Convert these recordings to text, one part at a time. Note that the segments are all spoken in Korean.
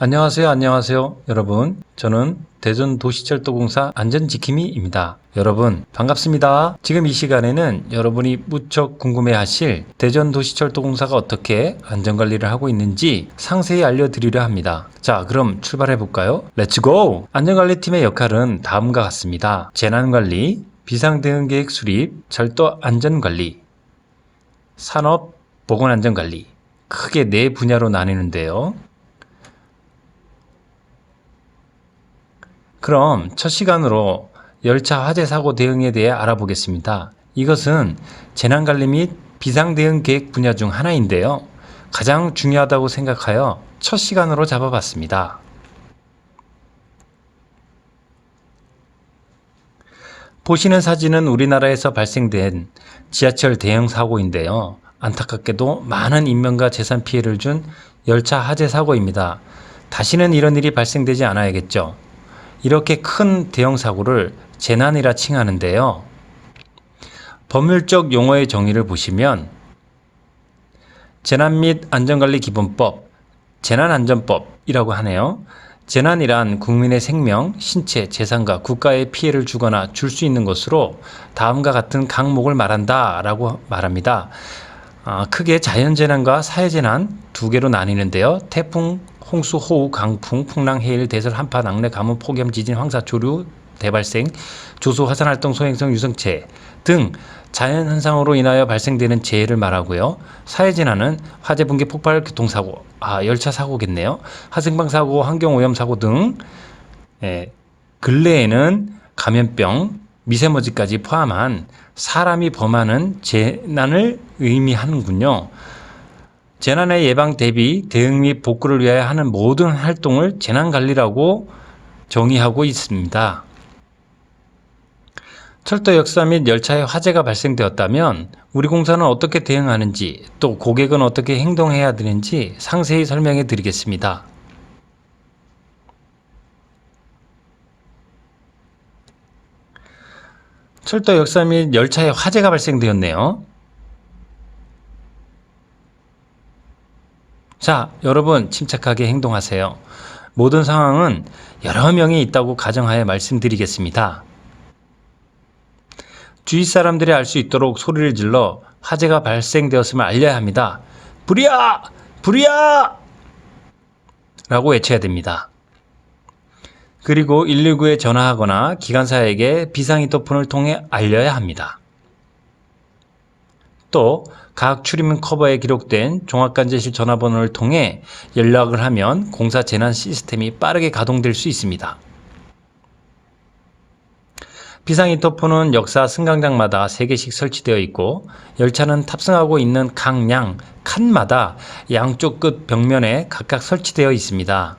안녕하세요 여러분. 저는 대전도시철도공사 안전지킴이입니다. 여러분 반갑습니다. 지금 이 시간에는 여러분이 무척 궁금해하실 대전도시철도공사가 어떻게 안전관리를 하고 있는지 상세히 알려드리려 합니다. 자, 그럼 출발해 볼까요? 렛츠고! 안전관리팀의 역할은 다음과 같습니다. 재난관리, 비상대응계획 수립, 철도 안전관리, 산업 보건안전관리, 크게 네 분야로 나뉘는데요. 그럼 첫 시간으로 열차 화재 사고 대응에 대해 알아보겠습니다. 이것은 재난관리 및 비상대응 계획 분야 중 하나인데요. 가장 중요하다고 생각하여 첫 시간으로 잡아봤습니다. 보시는 사진은 우리나라에서 발생된 지하철 대형 사고인데요. 안타깝게도 많은 인명과 재산 피해를 준 열차 화재 사고입니다. 다시는 이런 일이 발생되지 않아야겠죠. 이렇게 큰 대형 사고를 재난이라 칭하는데요. 법률적 용어의 정의를 보시면 재난 및 안전관리 기본법, 재난안전법이라고 하네요. 재난이란 국민의 생명, 신체, 재산과 국가에 피해를 주거나 줄 수 있는 것으로 다음과 같은 강목을 말한다 라고 말합니다. 크게 자연재난과 사회재난 두 개로 나뉘는데요. 태풍, 홍수, 호우, 강풍, 풍랑, 해일, 대설, 한파, 낙뢰, 가뭄, 폭염, 지진, 황사, 조류, 대발생, 조소, 화산활동, 소행성, 유성체 등 자연현상으로 인하여 발생되는 재해를 말하고요. 사회재난은 화재, 붕괴, 폭발, 교통사고, 열차 사고겠네요. 화생방사고, 환경오염사고 등 근래에는 감염병, 미세먼지까지 포함한 사람이 범하는 재난을 의미하는군요. 재난의 예방, 대비, 대응 및 복구를 위하여 하는 모든 활동을 재난관리라고 정의하고 있습니다. 철도 역사 및 열차에 화재가 발생되었다면 우리 공사는 어떻게 대응하는지, 또 고객은 어떻게 행동해야 되는지 상세히 설명해 드리겠습니다. 철도 역사 및 열차에 화재가 발생되었네요. 자, 여러분 침착하게 행동하세요. 모든 상황은 여러 명이 있다고 가정하에 말씀드리겠습니다. 주위 사람들이 알 수 있도록 소리를 질러 화재가 발생되었음을 알려야 합니다. 불이야! 불이야! 라고 외쳐야 됩니다. 그리고 119에 전화하거나 기관사에게 비상인터폰을 통해 알려야 합니다. 또 각 출입문 커버에 기록된 종합관제실 전화번호를 통해 연락을 하면 공사 재난 시스템이 빠르게 가동될 수 있습니다. 비상인터폰은 역사 승강장마다 3개씩 설치되어 있고 열차는 탑승하고 있는 각 칸마다 양쪽 끝 벽면에 각각 설치되어 있습니다.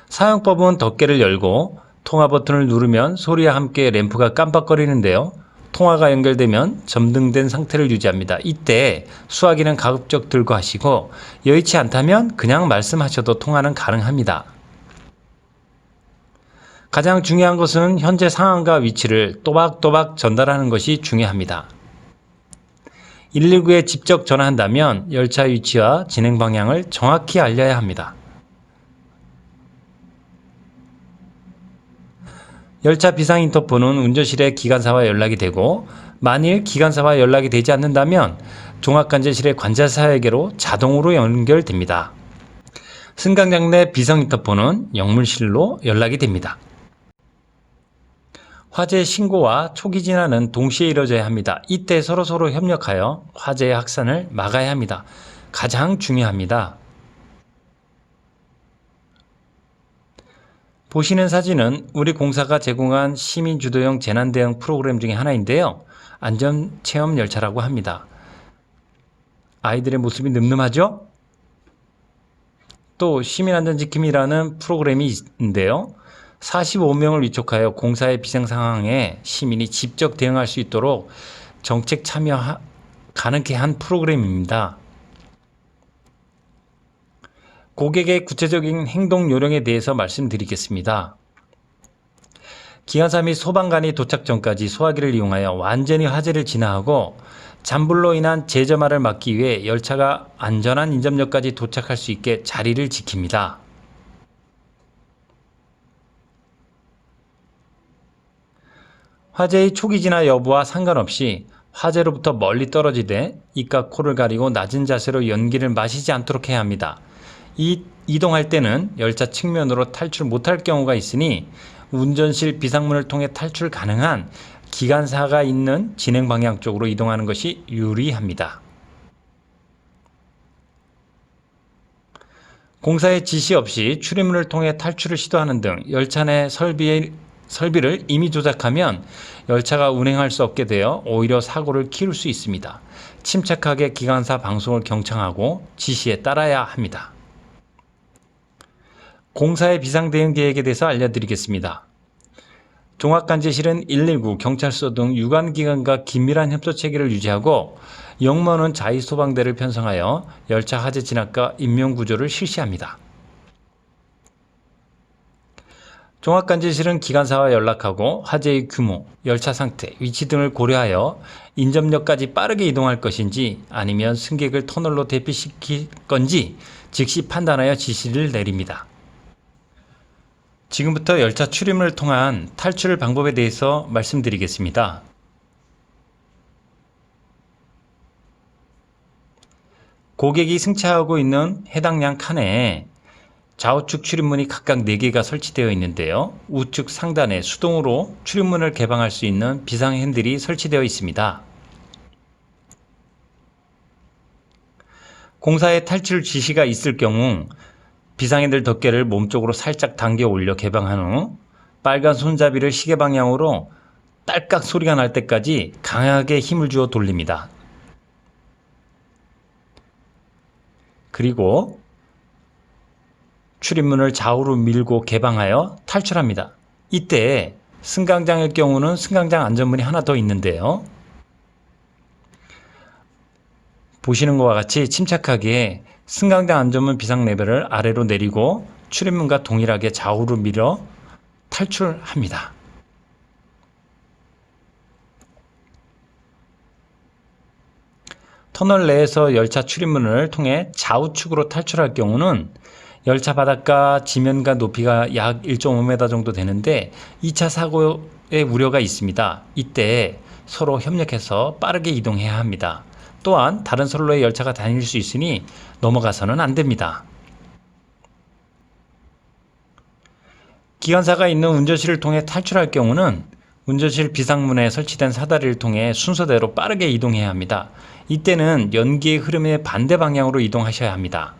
사용법은 덮개를 열고 통화 버튼을 누르면 소리와 함께 램프가 깜빡거리는데요. 통화가 연결되면 점등된 상태를 유지합니다. 이때 수화기는 가급적 들고 하시고 여의치 않다면 그냥 말씀하셔도 통화는 가능합니다. 가장 중요한 것은 현재 상황과 위치를 또박또박 전달하는 것이 중요합니다. 119에 직접 전화한다면 열차 위치와 진행 방향을 정확히 알려야 합니다. 열차 비상인터폰은 운전실의 기관사와 연락이 되고 만일 기관사와 연락이 되지 않는다면 종합관제실의 관제사에게로 자동으로 연결됩니다. 승강장 내 비상인터폰은 영문실로 연락이 됩니다. 화재 신고와 초기 진화는 동시에 이루어져야 합니다. 이때 서로서로 협력하여 화재의 확산을 막아야 합니다. 가장 중요합니다. 보시는 사진은 우리 공사가 제공한 시민주도형 재난대응 프로그램 중에 하나인데요. 안전체험 열차라고 합니다. 아이들의 모습이 늠름하죠? 또 시민안전지킴이라는 프로그램이 있는데요. 45명을 위촉하여 공사의 비상상황에 시민이 직접 대응할 수 있도록 정책 참여 가능케 한 프로그램입니다. 고객의 구체적인 행동 요령에 대해서 말씀드리겠습니다. 기관사 및 소방관이 도착 전까지 소화기를 이용하여 완전히 화재를 진화하고 잔불로 인한 재점화를 막기 위해 열차가 안전한 인접역까지 도착할 수 있게 자리를 지킵니다. 화재의 초기 진화 여부와 상관없이 화재로부터 멀리 떨어지되 입과 코를 가리고 낮은 자세로 연기를 마시지 않도록 해야 합니다. 이동할 때는 열차 측면으로 탈출 못할 경우가 있으니 운전실 비상문을 통해 탈출 가능한 기관사가 있는 진행 방향 쪽으로 이동하는 것이 유리합니다. 공사의 지시 없이 출입문을 통해 탈출을 시도하는 등 열차 내 설비를 이미 조작하면 열차가 운행할 수 없게 되어 오히려 사고를 키울 수 있습니다. 침착하게 기관사 방송을 경청하고 지시에 따라야 합니다. 공사의 비상대응 계획에 대해서 알려드리겠습니다. 종합관제실은 119, 경찰서 등 유관기관과 긴밀한 협조체계를 유지하고 영문은 자위소방대를 편성하여 열차 화재 진압과 인명구조를 실시합니다. 종합관제실은 기관사와 연락하고 화재의 규모, 열차 상태, 위치 등을 고려하여 인접역까지 빠르게 이동할 것인지 아니면 승객을 터널로 대피시킬 건지 즉시 판단하여 지시를 내립니다. 지금부터 열차 출입문을 통한 탈출 방법에 대해서 말씀드리겠습니다. 고객이 승차하고 있는 해당량 칸에 좌우측 출입문이 각각 4개가 설치되어 있는데요. 우측 상단에 수동으로 출입문을 개방할 수 있는 비상 핸들이 설치되어 있습니다. 공사에 탈출 지시가 있을 경우 비상핸들 덮개를 몸쪽으로 살짝 당겨 올려 개방한 후 빨간 손잡이를 시계 방향으로 딸깍 소리가 날 때까지 강하게 힘을 주어 돌립니다. 그리고 출입문을 좌우로 밀고 개방하여 탈출합니다. 이때 승강장일 경우는 승강장 안전문이 하나 더 있는데요. 보시는 것과 같이 침착하게 승강장 안전문 비상 레벨을 아래로 내리고 출입문과 동일하게 좌우로 밀어 탈출합니다. 터널 내에서 열차 출입문을 통해 좌우측으로 탈출할 경우는 열차 바닥과 지면과 높이가 약 1.5m 정도 되는데 2차 사고의 우려가 있습니다. 이때 서로 협력해서 빠르게 이동해야 합니다. 또한 다른 선로의 열차가 다닐 수 있으니 넘어가서는 안 됩니다. 기관사가 있는 운전실을 통해 탈출할 경우는 운전실 비상문에 설치된 사다리를 통해 순서대로 빠르게 이동해야 합니다. 이때는 연기의 흐름의 반대 방향으로 이동하셔야 합니다.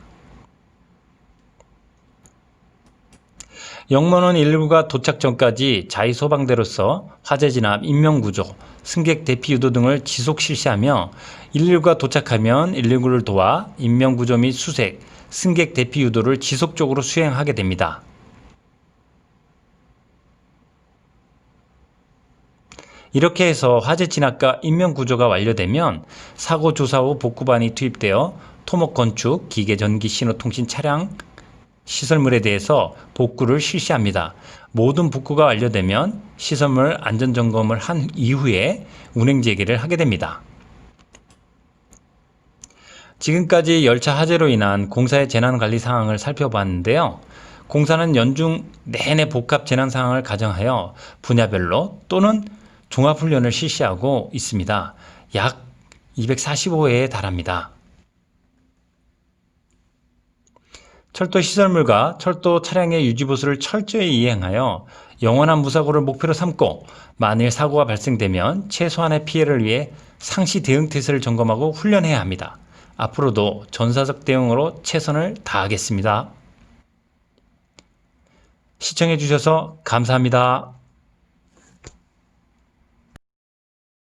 영문원 119가 도착 전까지 자위소방대로서 화재 진압, 인명구조, 승객 대피 유도 등을 지속 실시하며 119가 도착하면 119를 도와 인명구조 및 수색, 승객 대피 유도를 지속적으로 수행하게 됩니다. 이렇게 해서 화재 진압과 인명구조가 완료되면 사고 조사 후 복구반이 투입되어 토목 건축, 기계 전기 신호통신 차량 시설물에 대해서 복구를 실시합니다. 모든 복구가 완료되면 시설물 안전점검을 한 이후에 운행 재개를 하게 됩니다. 지금까지 열차 화재로 인한 공사의 재난관리 상황을 살펴봤는데요. 공사는 연중 내내 복합 재난 상황을 가정하여 분야별로 또는 종합훈련을 실시하고 있습니다. 약 245회에 달합니다. 철도 시설물과 철도 차량의 유지보수를 철저히 이행하여 영원한 무사고를 목표로 삼고 만일 사고가 발생되면 최소한의 피해를 위해 상시 대응 태세를 점검하고 훈련해야 합니다. 앞으로도 전사적 대응으로 최선을 다하겠습니다. 시청해 주셔서 감사합니다.